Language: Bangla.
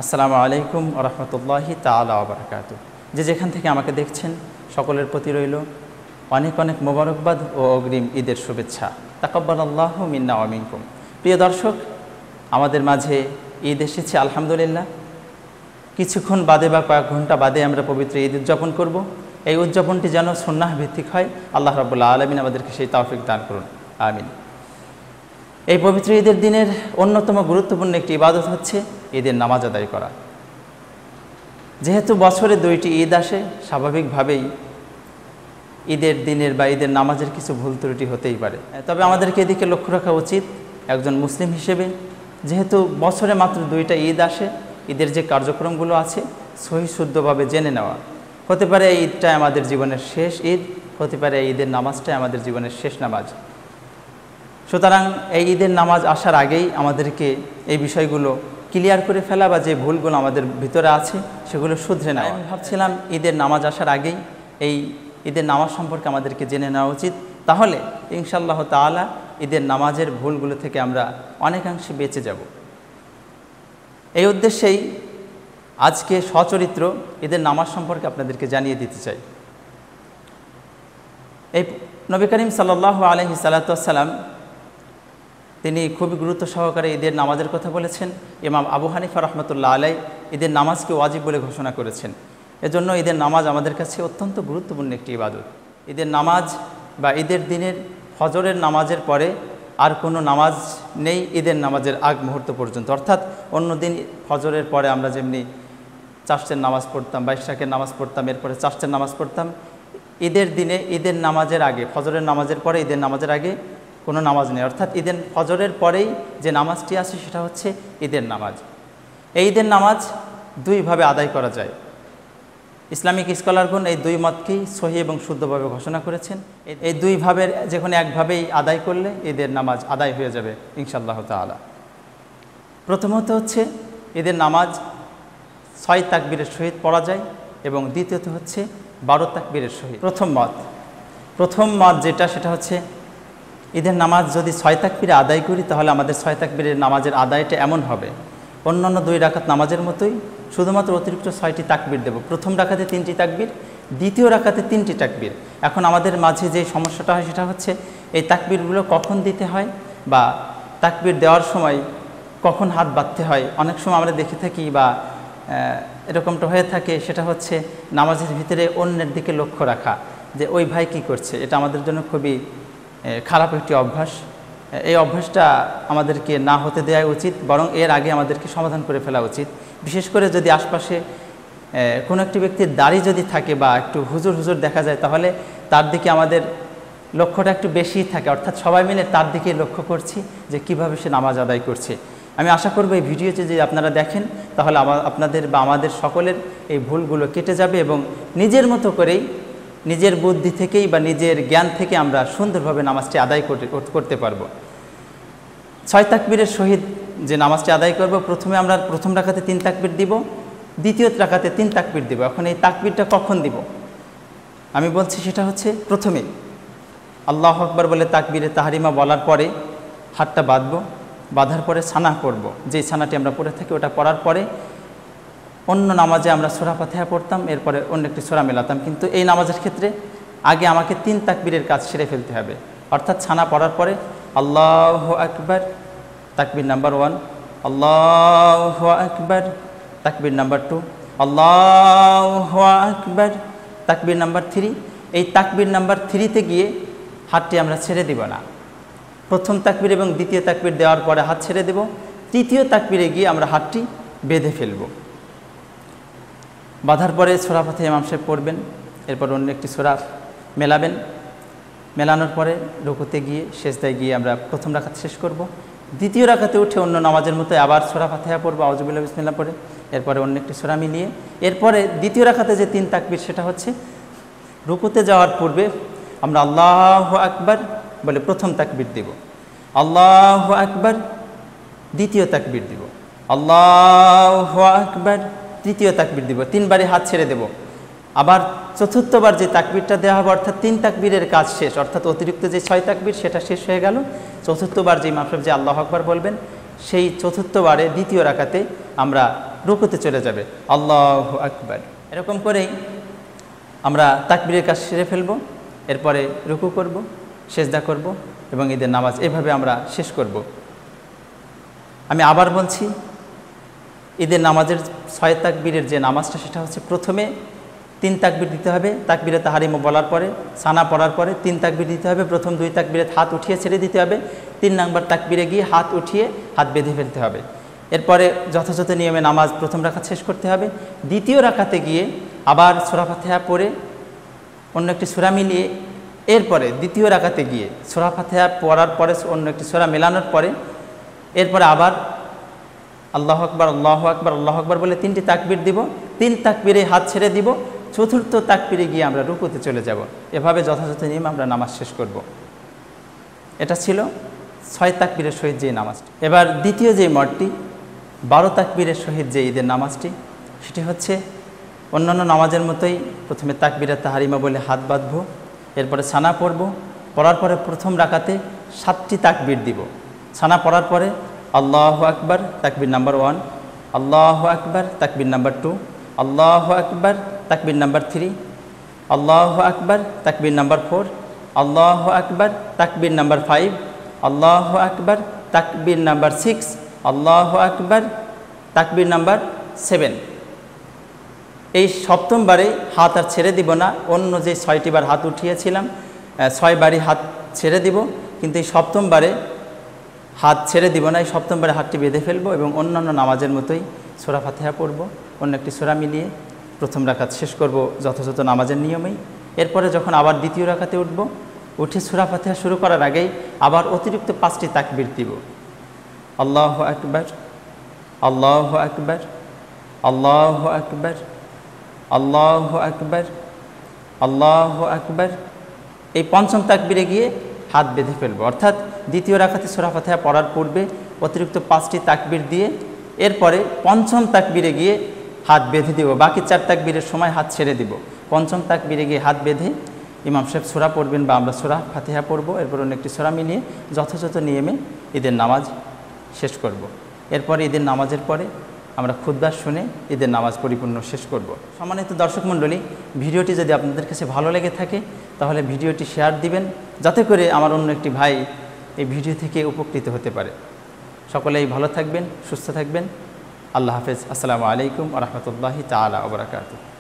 আসসালামু আলাইকুম ওয়া রাহমাতুল্লাহি তাআলা ওয়া বারাকাতুহু। যে যেখান থেকে আমাকে দেখছেন সকলের প্রতি রইল অনেক অনেক মোবারকবাদ ও অগ্রিম ঈদের শুভেচ্ছা। তাকাব্বালাল্লাহু মিন্না ওয়া মিনকুম। প্রিয় দর্শক, আমাদের মাঝে ঈদ এসেছে আলহামদুলিল্লাহ। কিছুক্ষণ বাদে বা কয়েক ঘন্টা বাদে আমরা পবিত্র ঈদ উদযাপন করব। এই উদযাপনটি যেন সুন্নাহ ভিত্তিক হয়, আল্লাহ রাব্বুল আলামিন আমাদেরকে সেই তৌফিক দান করুন, আমিন। এই পবিত্র ঈদের দিনের অন্যতম গুরুত্বপূর্ণ একটি ইবাদত হচ্ছে ঈদের নামাজ আদায় করা। যেহেতু বছরে দুইটি ঈদ আসে, স্বাভাবিকভাবেই ঈদের দিনের বা ঈদের নামাজের কিছু ভুল ত্রুটি হতেই পারে। তবে আমাদেরকে এদিকে লক্ষ্য রাখা উচিত একজন মুসলিম হিসেবে, যেহেতু বছরে মাত্র দুইটা ঈদ আসে, ঈদের যে কার্যক্রমগুলো আছে সহি শুদ্ধভাবে জেনে নেওয়া। হতে পারে এই ঈদটাই আমাদের জীবনের শেষ ঈদ, হতে পারে এই ঈদের নামাজটাই আমাদের জীবনের শেষ নামাজ। সুতরাং এই ঈদের নামাজ আসার আগেই আমাদেরকে এই বিষয়গুলো ক্লিয়ার করে ফেলা বা যে ভুলগুলো আমাদের ভিতরে আছে সেগুলো শুধরে নেওয়া। আমি ভাবছিলাম ঈদের নামাজ আসার আগেই এই ঈদের নামাজ সম্পর্কে আমাদেরকে জেনে নেওয়া উচিত, তাহলে ইনশাআল্লাহ তাআলা ঈদের নামাজের ভুলগুলো থেকে আমরা অনেকাংশে বেঁচে যাব। এই উদ্দেশ্যেই আজকে সচরিত্র ঈদের নামাজ সম্পর্কে আপনাদেরকে জানিয়ে দিতে চাই। এই নবী করিম সাল্লাল্লাহু আলাইহি সাল্লাম তিনি খুবই গুরুত্ব সহকারে ঈদের নামাজের কথা বলেছেন। ইমাম আবু হানিফা রাহমাতুল্লাহ আলাইহি ঈদের নামাজকে ওয়াজিব বলে ঘোষণা করেছেন। এজন্য ঈদের নামাজ আমাদের কাছে অত্যন্ত গুরুত্বপূর্ণ একটি ইবাদত। ঈদের নামাজ বা ঈদের দিনের ফজরের নামাজের পরে আর কোনো নামাজ নেই ঈদের নামাজের আগ মুহূর্ত পর্যন্ত। অর্থাৎ অন্য দিন ফজরের পরে আমরা যেমনি চারটের নামাজ পড়তাম বা ইশরাকের নামাজ পড়তাম, এরপরে চারটের নামাজ পড়তাম, ঈদের দিনে ঈদের নামাজের আগে, ফজরের নামাজের পরে ঈদের নামাজের আগে কোনো নামাজ নেই। অর্থাৎ ঈদের ফজরের পরেই যে নামাজটি আছে সেটা হচ্ছে ঈদের নামাজ। এই ঈদের নামাজ দুইভাবে আদায় করা যায়। ইসলামিক স্কলারগণ এই দুই মতকেই সহি এবং শুদ্ধভাবে ঘোষণা করেছেন। এই দুইভাবের যে কোনো একভাবেই আদায় করলে ঈদের নামাজ আদায় হয়ে যাবে ইনশাআল্লাহ তাআলা। প্রথমত হচ্ছে ঈদের নামাজ 6 তাকবীরের সহিত পড়া যায় এবং দ্বিতীয়ত হচ্ছে 12 তাকবীরের সহিত। প্রথম মত যেটা, সেটা হচ্ছে ঈদের নামাজ যদি 6 তাকবীরে আদায় করি তাহলে আমাদের 6 তাকবীরের নামাজের আদায়টা এমন হবে অন্যান্য 2 রাকাত নামাজের মতোই, শুধুমাত্র অতিরিক্ত 6টি তাকবীর দেব। প্রথম রাকাতে 3টি তাকবীর, দ্বিতীয় রাকাতে 3টি তাকবীর। এখন আমাদের মাঝে যে সমস্যাটা হয় সেটা হচ্ছে এই তাকবীরগুলো কখন দিতে হয় বা তাকবীর দেওয়ার সময় কখন হাত বাঁধতে হয়। অনেক সময় আমরা দেখে থাকি বা এরকমটা হয়ে থাকে, সেটা হচ্ছে নামাজের ভিতরে অন্যের দিকে লক্ষ্য রাখা, যে ওই ভাই কি করছে। এটা আমাদের জন্য খুবই খারাপ একটি অভ্যাস। এই অভ্যাসটা আমাদেরকে না হতে দেওয়া উচিত, বরং এর আগে আমাদেরকে সমাধান করে ফেলা উচিত। বিশেষ করে যদি আশপাশে কোনো একটি ব্যক্তির দাড়ি যদি থাকে বা একটু হুজুর হুজুর দেখা যায়, তাহলে তার দিকে আমাদের লক্ষ্যটা একটু বেশিই থাকে। অর্থাৎ সবাই মিলে তার দিকে লক্ষ্য করছি যে কিভাবে সে নামাজ আদায় করছে। আমি আশা করব এই ভিডিওতে যদি আপনারা দেখেন তাহলে আপনাদের বা আমাদের সকলের এই ভুলগুলো কেটে যাবে এবং নিজের মতো করেই, নিজের বুদ্ধি থেকেই বা নিজের জ্ঞান থেকে আমরা সুন্দরভাবে নামাজটি আদায় করতে পারবো। 6 তাকবীরের সহিত যে নামাজটি আদায় করব, প্রথমে আমরা প্রথম রাকাতে 3 তাকবীর দিব, দ্বিতীয় রাকাতে 3 তাকবীর দিব। এখন এই তাকবীরটা কখন দিব আমি বলছি, সেটা হচ্ছে প্রথমে আল্লাহু আকবার বলে তাকবীরে তাহরিমা বলার পরে হাতটা বাঁধবো, বাঁধার পরে ছানা পড়ব। যেই ছানাটি আমরা পড়ে থাকি ওটা পড়ার পরে অন্য নামাজে আমরা সূরা ফাতিহা পড়তাম, এরপরে অন্য একটি সূরা মেলাতাম, কিন্তু এই নামাজের ক্ষেত্রে আগে আমাকে 3 তাকবীরের কাজ সেরে ফেলতে হবে। অর্থাৎ ছানা পড়ার পরে আল্লাহু আকবার তাকবীর নাম্বার 1, আল্লাহু আকবার তাকবীর নাম্বার 2, আল্লাহু আকবার তাকবীর নাম্বার 3। এই তাকবীর নাম্বার 3তে গিয়ে হাতটি আমরা ছেড়ে দিব না। প্রথম তাকবীর এবং দ্বিতীয় তাকবীর দেওয়ার পরে হাত ছেড়ে দেব, তৃতীয় তাকবীরে গিয়ে আমরা হাতটি বেঁধে ফেলব। বাঁধার পরে সূরা ফাতিহা ইমাম সাহেব পড়বেন, এরপর অন্য একটি সূরা মেলাবেন, মেলানোর পরে রুকুতে গিয়ে সেজদায় গিয়ে আমরা প্রথম রাকাত শেষ করব। দ্বিতীয় রাকাতে উঠে অন্য নামাজের মতো আবার সূরা ফাতিহা পড়ব, আউযু বিল্লাহি বিসমিল্লাহ পড়ে, এরপরে অন্য একটি সূরা মিলিয়ে, এরপরে দ্বিতীয় রাকাতে যে 3 তাকবীর সেটা হচ্ছে রুকুতে যাওয়ার পূর্বে আমরা আল্লাহু আকবার বলে প্রথম তাকবীর দিব, আল্লাহু আকবার দ্বিতীয় তাকবীর দিব, আল্লাহু আকবার তৃতীয় তাকবীর দিব, 3 বারে হাত ছেড়ে দেব। আবার চতুর্থবার যে তাকবীরটা দেওয়া হবে, অর্থাৎ 3 তাকবীরের কাজ শেষ, অর্থাৎ অতিরিক্ত যে 6 তাকবীর সেটা শেষ হয়ে গেল। চতুর্থবার যে ইমাম সাহেব যে আল্লাহু আকবার বলবেন, সেই চতুর্থবারে দ্বিতীয় রাকাতে আমরা রুকুতে চলে যাবে, আল্লাহু আকবার। এরকম করেই আমরা তাকবীরের কাজ সেরে ফেলব, এরপরে রুকু করব, সেজদা করব এবং ঈদের নামাজ এভাবে আমরা শেষ করব। আমি আবার বলছি, ঈদের নামাজের 6 তাকবীরের যে নামাজটা সেটা হচ্ছে প্রথমে 3 তাকবীর দিতে হবে, তাকবীরে তাহারিমা বলার পরে, সানা পড়ার পরে 3 তাকবীর দিতে হবে। প্রথম 2 তাকবীরে হাত উঠিয়ে ছেড়ে দিতে হবে, 3 নম্বর তাকবীরে গিয়ে হাত উঠিয়ে হাত বেঁধে ফেলতে হবে। এরপরে যথাযথ নিয়মে নামাজ প্রথম রাকাত শেষ করতে হবে। দ্বিতীয় রাকাতে গিয়ে আবার সূরা ফাতিহা পড়ে অন্য একটি সূরা মিলিয়ে, এরপরে দ্বিতীয় রাকাতে গিয়ে সূরা ফাতিহা পড়ার পরে অন্য একটি সূরা মেলানোর পরে এরপরে আবার আল্লাহু আকবার আল্লাহু আকবার আল্লাহু আকবার বলে 3টি তাকবীর দিব, 3 তাকবীরে হাত ছেড়ে দিব, চতুর্থ তাকবীরে গিয়ে আমরা রুকুতে চলে যাব। এভাবে যথাযথ নিয়মে আমরা নামাজ শেষ করব। এটা ছিল 6 তাকবীরের সহিত যে নামাজটি। এবার দ্বিতীয় যে মতটি 12 তাকবীরের সহিত যে ঈদের নামাজটি, সেটি হচ্ছে অন্যান্য নামাজের মতোই প্রথমে তাকবীরে তাহারিমা বলে হাত বাঁধবো, এরপরে সানা পড়ব, পড়ার পরে প্রথম রাকাতে 7টি তাকবীর দিব। সানা পড়ার পরে আল্লাহু আকবার তাকবীর নাম্বার 1, আল্লাহু আকবার তাকবীর নাম্বার 2, আল্লাহু আকবার তাকবীর নাম্বার 3, আল্লাহু আকবার তাকবীর নাম্বার 4, আল্লাহু আকবার তাকবীর নাম্বার 5, আল্লাহু আকবার তাকবীর নাম্বার 6, আল্লাহু আকবার তাকবীর নাম্বার 7। এই সপ্তমবারে হাত আর ছেড়ে দিব না, অন্য যে 6টি বার হাত উঠিয়েছিলাম 6 বারই হাত ছেড়ে দিব, কিন্তু এই সপ্তমবারে হাত ছেড়ে দিব না, এই সপ্তমবারে হাতটি বেঁধে ফেলবো এবং অন্যান্য নামাজের মতোই সূরা ফাতিহা পড়ব, অন্য একটি সূরা মিলিয়ে প্রথম রাকাত শেষ করব যথাযথ নামাজের নিয়মেই। এরপরে যখন আবার দ্বিতীয় রাকাতে উঠব, উঠে সূরা ফাতিহা শুরু করার আগেই আবার অতিরিক্ত 5টি তাকবীর দিব। আল্লাহু আকবার আল্লাহু আকবার আল্লাহু আকবার আল্লাহু আকবার আল্লাহু আকবার। এই পঞ্চম তাকবীরে গিয়ে হাত বেঁধে ফেলবো, অর্থাৎ দ্বিতীয় রাকাতে সূরা ফাতিহা পড়ার পূর্বে অতিরিক্ত 5টি তাকবীর দিয়ে এরপরে পঞ্চম তাকবীরে গিয়ে হাত বেঁধে দিব, বাকি 4 তাকবীরের সময় হাত ছেড়ে দিব। পঞ্চম তাকবীরে গিয়ে হাত বেঁধে ইমাম সাহেব সূরা পড়বেন বা আমরা সূরা ফাতিহা পড়ব, এরপর অন্য একটি সূরা মিলিয়ে যথাযথ নিয়মে ঈদের নামাজ শেষ করব। এরপরে ঈদের নামাজের পরে আমরা খুতবা শুনে ঈদের নামাজ পরিপূর্ণ শেষ করব। সম্মানিত দর্শক মণ্ডলী, ভিডিওটি যদি আপনাদের কাছে ভালো লেগে থাকে তাহলে ভিডিওটি শেয়ার দিবেন, যাতে করে আমার অন্য একটি ভাই এই ভিডিও থেকে উপকৃত হতে পারে। সকলেই ভালো থাকবেন, সুস্থ থাকবেন। আল্লাহ হাফেজ। আসসালামু আলাইকুম ওয়া রাহমাতুল্লাহি তাআলা ওয়া বারাকাতুহু।